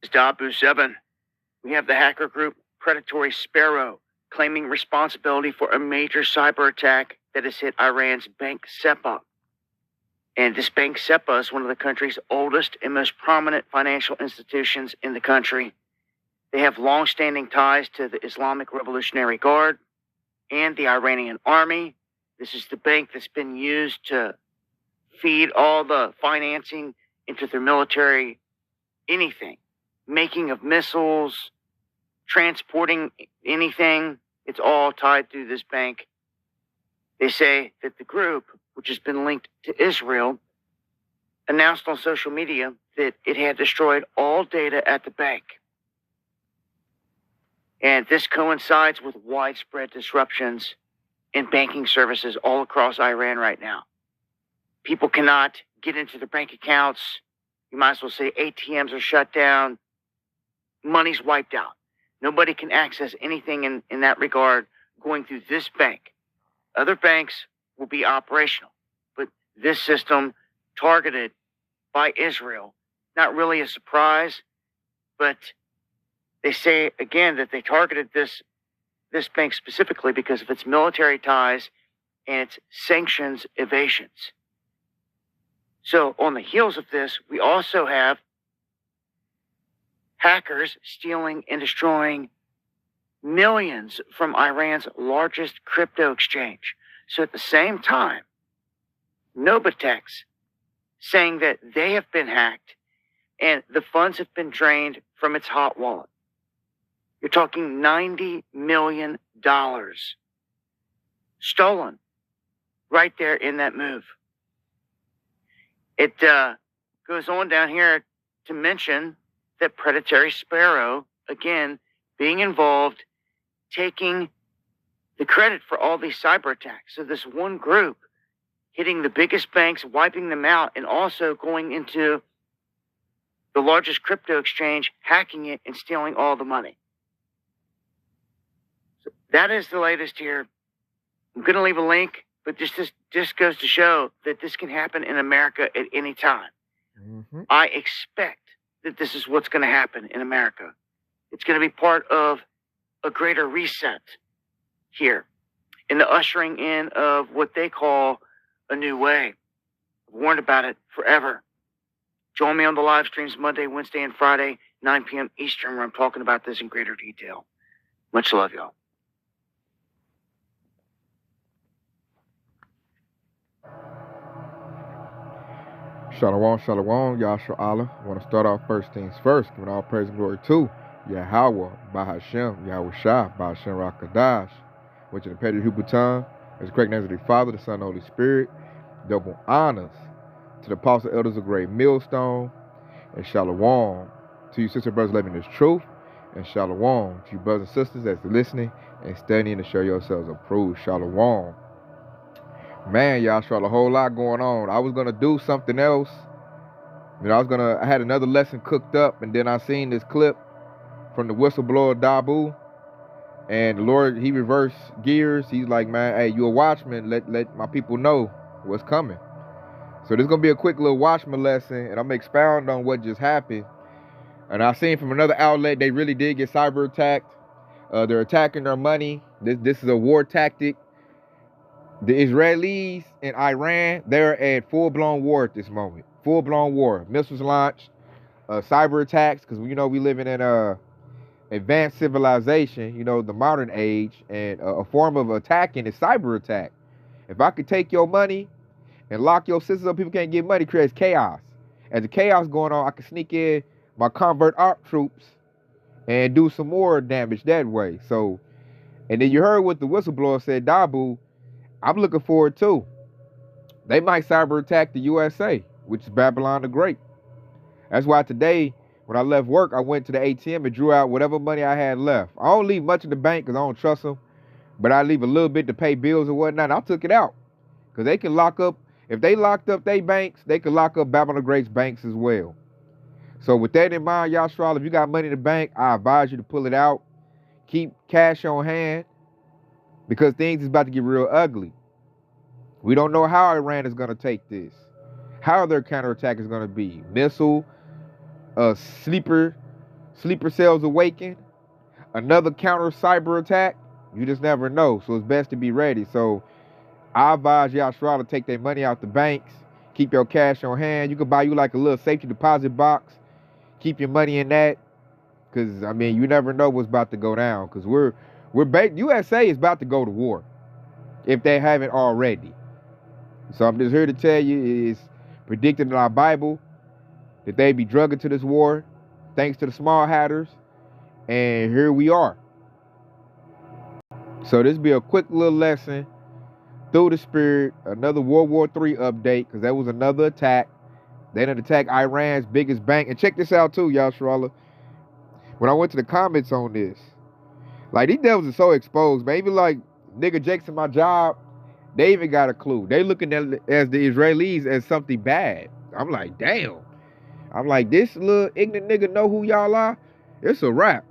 It's WW7. We have the hacker group Predatory Sparrow claiming responsibility for a major cyber attack that has hit Iran's Bank SEPA. And this Bank SEPA is one of the country's oldest and most prominent financial institutions in the country. They have long-standing ties to the Islamic Revolutionary Guard and the Iranian army. This is the bank that's been used to feed all the financing into their military, anything, making of missiles, transporting anything. It's all tied through this bank. They say that the group, which has been linked to Israel, announced on social media that it had destroyed all data at the bank. And this coincides with widespread disruptions in banking services all across Iran right now. People cannot get into their bank accounts. You might as well say ATMs are shut down. Money's wiped out. Nobody can access anything in that regard going through this bank. Other banks will be operational, but this system targeted by Israel, not really a surprise, but they say again that they targeted this bank specifically because of its military ties and its sanctions evasions. So on the heels of this, we also have hackers stealing and destroying millions from Iran's largest crypto exchange. So at the same time, Novatex saying that they have been hacked and the funds have been drained from its hot wallet. You're talking $90 million stolen right there in that move. It goes on down here to mention that Predatory Sparrow, again, being involved, taking the credit for all these cyber attacks. So this one group hitting the biggest banks, wiping them out, and also going into the largest crypto exchange, hacking it, and stealing all the money. So that is the latest here. I'm going to leave a link, but this just goes to show that this can happen in America at any time. Mm-hmm. I expect that this is what's going to happen in America. It's going to be part of a greater reset here in the ushering in of what they call a new way. I've warned about it forever. Join me on the live streams Monday, Wednesday, and Friday, 9 p.m. Eastern, where I'm talking about this in greater detail. Much love, y'all. Shalom, shalom, Yahshua Allah. I want to start off first things first, giving all praise and glory to Yahweh, Bahashem, Yahweh Shah, Bahashem Rakadash, which in the Pedro Hebrew tongue is the correct name of the Father, the Son, and the Holy Spirit. Double honors to the apostle elders of Great Millstone, and shalom to you sister brothers living this truth, and shalom to you brothers and sisters that's listening and studying to show yourselves approved. Shalom. Man, y'all saw a whole lot going on. I was gonna do something else. I had another lesson cooked up, and then I seen this clip from the whistleblower Dabu, and the Lord, he reversed gears. He's like, man, hey, you a watchman, let my people know what's coming. So this is gonna be a quick little watchman lesson, and I'm gonna expound on what just happened. And I seen from another outlet, they really did get cyber attacked. They're attacking their money. This is a war tactic. The Israelis and Iran, they're at full-blown war at this moment. Full-blown war. Missiles launched, cyber attacks, because we live in an advanced civilization, the modern age, and a form of attacking is cyber attack. If I could take your money and lock your systems up, people can't get money, creates chaos. As the chaos going on, I can sneak in my convert ARP troops and do some more damage that way. So, and then you heard what the whistleblower said, Dabu. I'm looking forward to. They might cyber attack the USA, which is Babylon the Great. That's why today, when I left work, I went to the ATM and drew out whatever money I had left. I don't leave much in the bank because I don't trust them, but I leave a little bit to pay bills and whatnot. And I took it out because they can lock up. If they locked up their banks, they could lock up Babylon the Great's banks as well. So with that in mind, Yashral, if you got money in the bank, I advise you to pull it out. Keep cash on hand because things is about to get real ugly. We don't know how Iran is going to take this, how their counterattack is going to be. Missile, sleeper sleeper cells awaken, another counter cyber attack. You just never know. So it's best to be ready. So I advise y'all to take their money out the banks, keep your cash on hand. You can buy you like a little safety deposit box, keep your money in that, because I mean you never know what's about to go down. Because USA is about to go to war if they haven't already. So I'm just here to tell you, it's predicted in our Bible that they be drug into this war, thanks to the small hatters, and here we are. So this be a quick little lesson through the spirit, another World War III update, because that was another attack. They done attacked Iran's biggest bank. And check this out too, y'all, Sharala. When I went to the comments on this, like these devils are so exposed, man. Even like nigga Jakes in my job, they even got a clue. They looking at it as the Israelis as something bad. I'm like, damn. I'm like, this little ignorant nigga know who y'all are? It's a wrap.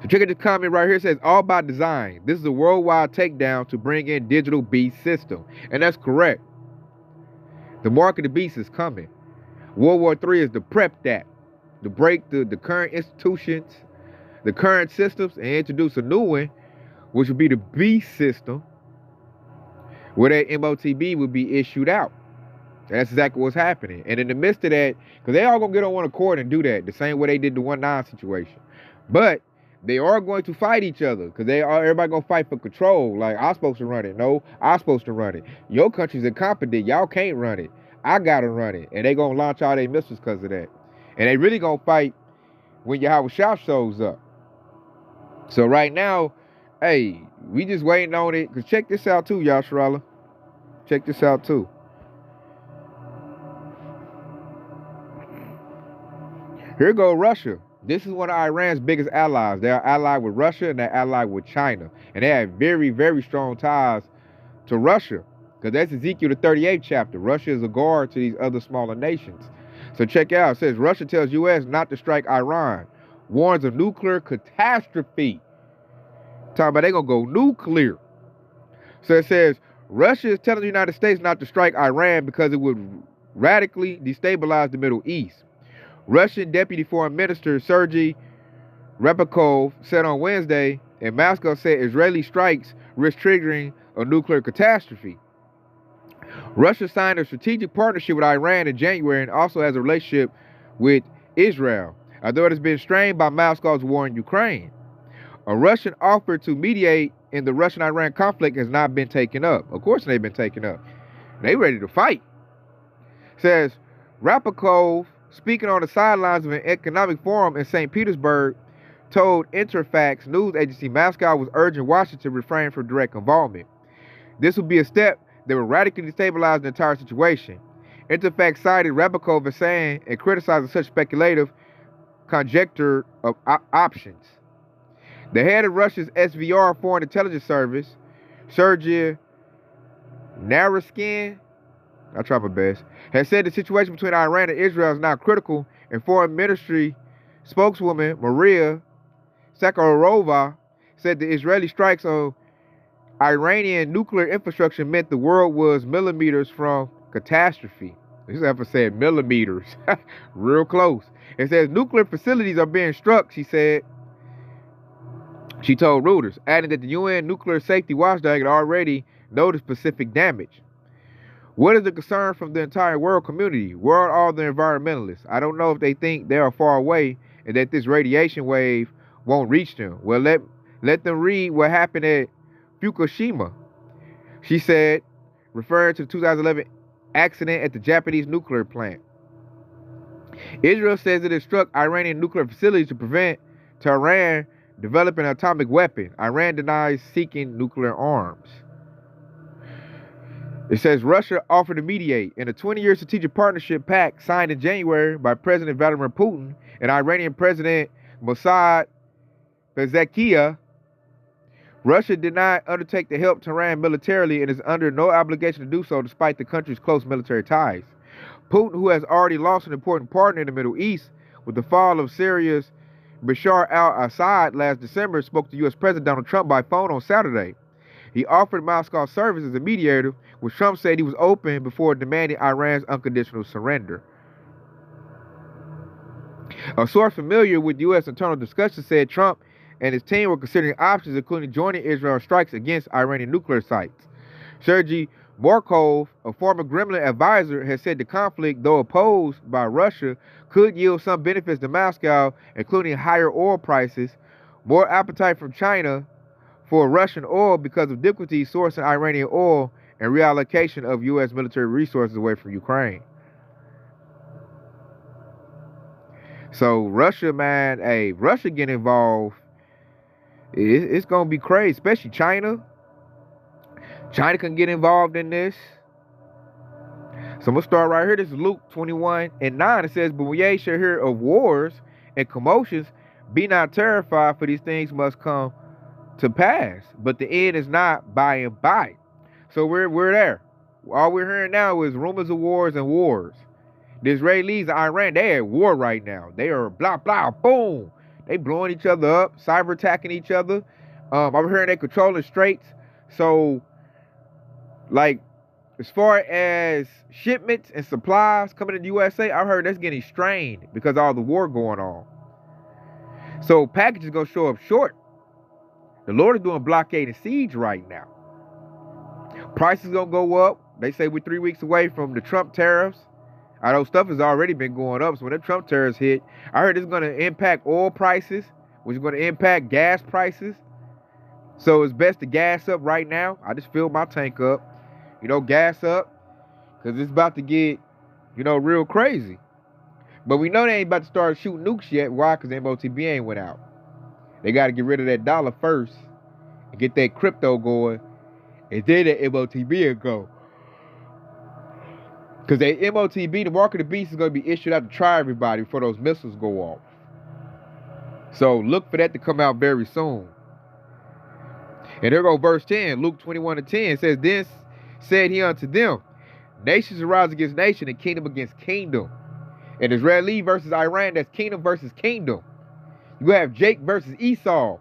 So check out the comment right here. It says, all by design. This is a worldwide takedown to bring in digital beast system. And that's correct. The mark of the beast is coming. World War III is to prep that. To break the current institutions, the current systems, and introduce a new one, which would be the beast system, where that MOTB would be issued out. That's exactly what's happening. And in the midst of that, because they all going to get on one accord and do that, the same way they did the 1-9 situation. But they are going to fight each other, because everybody going to fight for control. Like, I'm supposed to run it. No, I'm supposed to run it. Your country's incompetent. Y'all can't run it. I got to run it. And they going to launch all their missiles because of that. And they really going to fight when Yahweh Shah shows up. So right now, hey, we just waiting on it. Because check this out too, y'all, Sharala. Check this out too. Here go Russia. This is one of Iran's biggest allies. They are allied with Russia and they're allied with China. And they have very, very strong ties to Russia. Because that's Ezekiel the 38th chapter. Russia is a guard to these other smaller nations. So check out. It says, Russia tells U.S. not to strike Iran. Warns of nuclear catastrophe. Talking about they going to go nuclear. So it says, Russia is telling the United States not to strike Iran because it would radically destabilize the Middle East. Russian Deputy Foreign Minister Sergei Ryabkov said on Wednesday, and Moscow said Israeli strikes risk triggering a nuclear catastrophe. Russia signed a strategic partnership with Iran in January and also has a relationship with Israel, although it has been strained by Moscow's war in Ukraine. A Russian offer to mediate in the Russian-Iran conflict has not been taken up. Of course they've been taken up. They ready to fight. Says Ryabkov, speaking on the sidelines of an economic forum in St. Petersburg, told Interfax news agency Moscow was urging Washington to refrain from direct involvement. This would be a step that would radically destabilize the entire situation. Interfax cited Ryabkov as saying and criticizing such speculative conjecture of options. The head of Russia's SVR Foreign Intelligence Service, Sergei Naryskin, I try my best, has said the situation between Iran and Israel is now critical, and Foreign Ministry spokeswoman Maria Zakharova said the Israeli strikes on Iranian nuclear infrastructure meant the world was millimeters from catastrophe. This ever said millimeters. Real close. It says nuclear facilities are being struck, she said. She told Reuters, adding that the UN Nuclear Safety Watchdog had already noticed specific damage. What is the concern from the entire world community? Where are all the environmentalists? I don't know if they think they are far away and that this radiation wave won't reach them. Well, let them read what happened at Fukushima, she said, referring to the 2011 accident at the Japanese nuclear plant. Israel says it has struck Iranian nuclear facilities to prevent Tehran developing an atomic weapon. Iran denies seeking nuclear arms. It says Russia offered to mediate in a 20-year strategic partnership pact signed in January by President Vladimir Putin and Iranian President Mossad Pezeshkian. Russia did not undertake to help Tehran militarily and is under no obligation to do so despite the country's close military ties. Putin, who has already lost an important partner in the Middle East with the fall of Syria's Bashar al-Assad last December, spoke to U.S. President Donald Trump by phone on Saturday. He offered Moscow service as a mediator, which Trump said he was open before demanding Iran's unconditional surrender. A source familiar with U.S. internal discussions said Trump and his team were considering options, including joining Israel strikes against Iranian nuclear sites. Sergei Morkov, a former Kremlin advisor, has said the conflict, though opposed by Russia, could yield some benefits to Moscow, including higher oil prices, more appetite from China for Russian oil because of difficulties sourcing Iranian oil, and reallocation of U.S. military resources away from Ukraine. So Russia, man, Russia get involved, it's gonna be crazy, especially China. China can get involved in this. So I'm gonna start right here. This is Luke 21:9. It says, "But when ye shall hear of wars and commotions, be not terrified, for these things must come to pass. But the end is not by and by." So we're there. All we're hearing now is rumors of wars and wars. The Israelis and Iran, they at war right now. They are blah blah boom. They blowing each other up, cyber attacking each other. I'm hearing they controlling straits. So, like, as far as shipments and supplies coming to the USA, I heard that's getting strained because of all the war going on. So packages gonna show up short. The Lord is doing blockade and siege right now. Prices gonna go up. They say we're 3 weeks away from the Trump tariffs. I know stuff has already been going up. So when the Trump tariffs hit, I heard it's gonna impact oil prices, which is gonna impact gas prices. So it's best to gas up right now. I just filled my tank up. Gas up, because it's about to get, real crazy. But we know they ain't about to start shooting nukes yet. Why? Because the MOTB ain't went out. They got to get rid of that dollar first and get that crypto going, and then the MOTB will go. Because the MOTB, the mark of the beast, is going to be issued out to try everybody before those missiles go off. So look for that to come out very soon. And there go verse 10, Luke 21:10 says, "Then said he unto them, nations arise against nation and kingdom against kingdom." And Israeli versus Iran, that's kingdom versus kingdom. You have Jake versus Esau.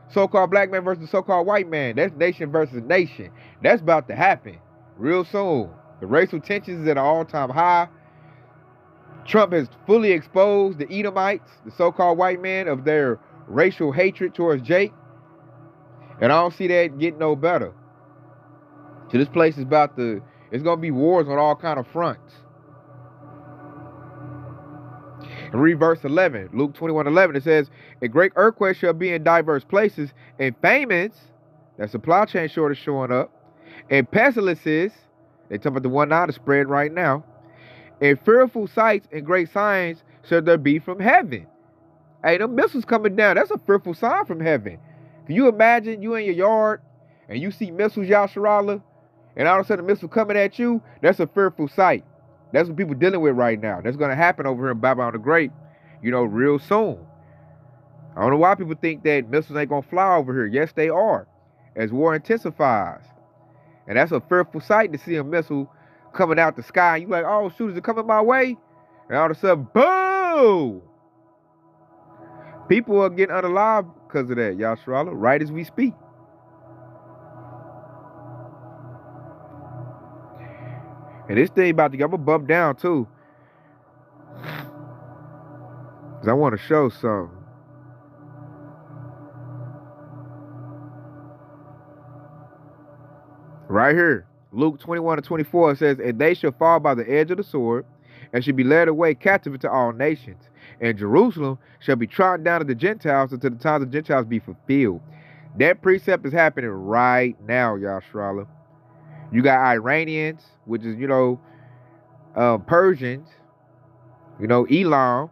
So-called black man versus so-called white man. That's nation versus nation. That's about to happen real soon. The racial tensions is at an all-time high. Trump has fully exposed the Edomites, the so-called white man, of their racial hatred towards Jake. And I don't see that getting no better. So this place is it's going to be wars on all kind of fronts. And read verse 11, Luke 21:11, it says, "A great earthquake shall be in diverse places, and famines," that supply chain shortage showing up, "and pestilences," they talking about the one now that's spread right now, "and fearful sights and great signs shall there be from heaven." Hey, them missiles coming down, that's a fearful sign from heaven. Can you imagine you in your yard and you see missiles, Yasharala, and all of a sudden a missile coming at you? That's a fearful sight. That's what people dealing with right now. That's going to happen over here in Babylon the Great, real soon. I don't know why people think that missiles ain't going to fly over here. Yes, they are, as war intensifies. And that's a fearful sight to see a missile coming out the sky. You like, oh, shoot, is it coming my way? And all of a sudden, boom! People are getting unalive because of that, Yasharala, right as we speak. And this thing about to get, I'm going to bump down too. Because I want to show something. Right here, Luke 21:24 says, "And they shall fall by the edge of the sword, and shall be led away captive into all nations. And Jerusalem shall be trodden down of the Gentiles until the times of the Gentiles be fulfilled." That precept is happening right now, Yasharala. You got Iranians, which is, Persians, Elam.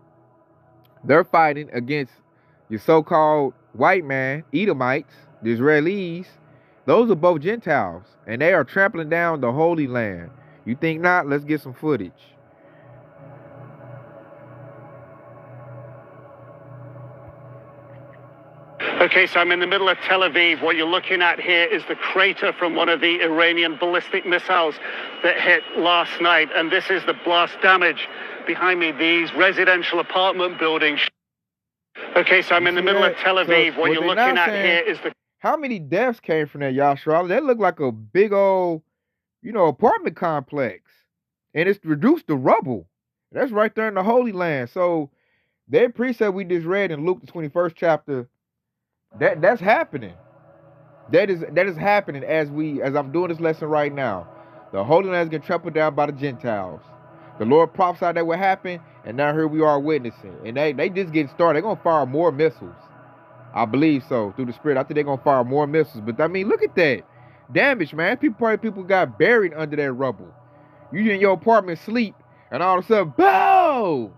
They're fighting against your so-called white man, Edomites, the Israelis. Those are both Gentiles, and they are trampling down the Holy Land. You think not? Let's get some footage. Okay, so I'm in the middle of Tel Aviv. What you're looking at here is the crater from one of the Iranian ballistic missiles that hit last night. And this is the blast damage behind me, these residential apartment buildings. Okay, so I'm in the middle of Tel Aviv. What you're looking at here is the... How many deaths came from that, Yasharala? That looked like a big old, apartment complex. And it's reduced to rubble. That's right there in the Holy Land. So That precept we just read in Luke the 21st chapter, that's happening. That is happening as I'm doing this lesson right now. The Holy Land is getting trampled down by the Gentiles. The Lord prophesied that would happen, and now here we are witnessing. And they just getting started. They're gonna fire more missiles. I believe so, through the Spirit. I think they're gonna fire more missiles. But I mean, look at that damage, man. People got buried under that rubble. You in your apartment sleep, and all of a sudden, boom!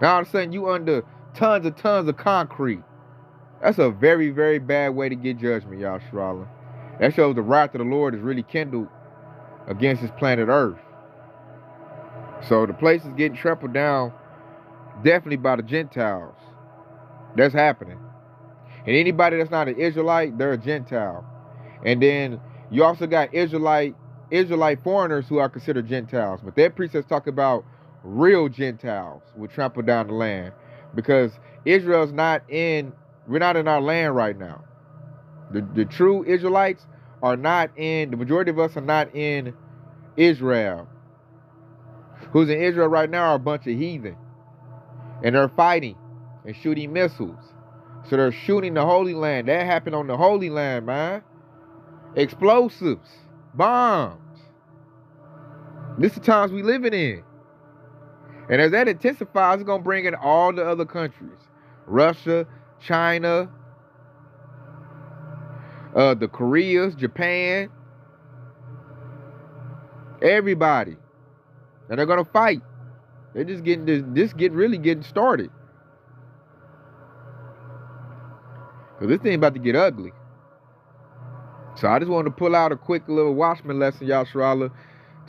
Now all of a sudden you under tons of concrete. That's a very, very bad way to get judgment, y'all, Shrala. That shows the wrath of the Lord is really kindled against his planet Earth. So the place is getting trampled down definitely by the Gentiles. That's happening. And anybody that's not an Israelite, they're a Gentile. And then you also got Israelite foreigners who are considered Gentiles. But that precepts talk about real Gentiles will trample down the land. Because Israel's we're not in our land right now. The true Israelites are not in, the majority of us are not in Israel. Who's in Israel right now are a bunch of heathen. And they're fighting and shooting missiles. So they're shooting the Holy Land. That happened on the Holy Land, man. Explosives, bombs. This is the times we living in. And as that intensifies, it's going to bring in all the other countries. Russia, China, the Koreas, Japan, everybody. And they're gonna fight. They're just really getting started. Cause this thing about to get ugly. So I just wanted to pull out a quick little watchman lesson, y'all, Shrala,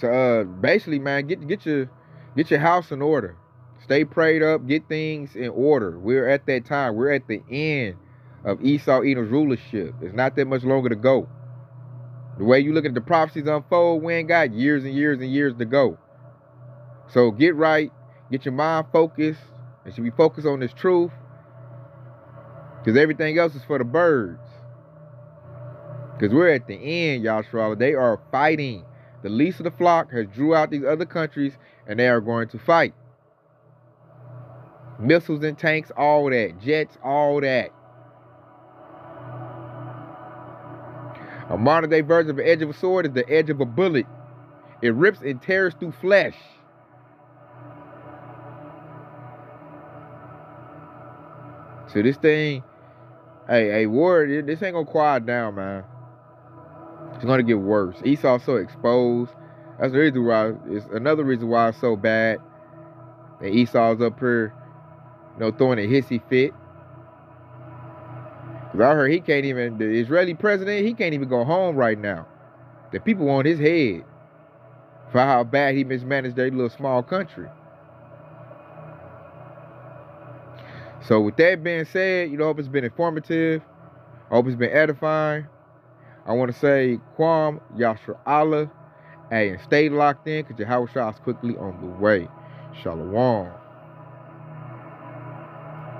to basically, man, get your house in order. Stay prayed up, get things in order. We're at that time. We're at the end of Esau Edom's rulership. It's not that much longer to go. The way you look at the prophecies unfold, we ain't got years and years and years to go. So get right, get your mind focused, and should be focused on this truth, because everything else is for the birds. Because we're at the end, Yahshua. They are fighting. The least of the flock has drew out these other countries, and they are going to fight. Missiles and tanks, all that. Jets, all that. A modern day version of the edge of a sword is the edge of a bullet. It rips and tears through flesh. So this thing, hey, war, this ain't gonna quiet down, man. It's gonna get worse. Esau's so exposed. That's the reason why, it's another reason why it's so bad that Esau's up here, throwing a hissy fit. Because I heard he can't even, the Israeli president, he can't even go home right now. The people want his head for how bad he mismanaged their little small country. So with that being said, I hope it's been informative. I hope it's been edifying. I want to say, Kwam, Yashra Allah, and stay locked in because Yahweh Shah is quickly on the way. Shalom.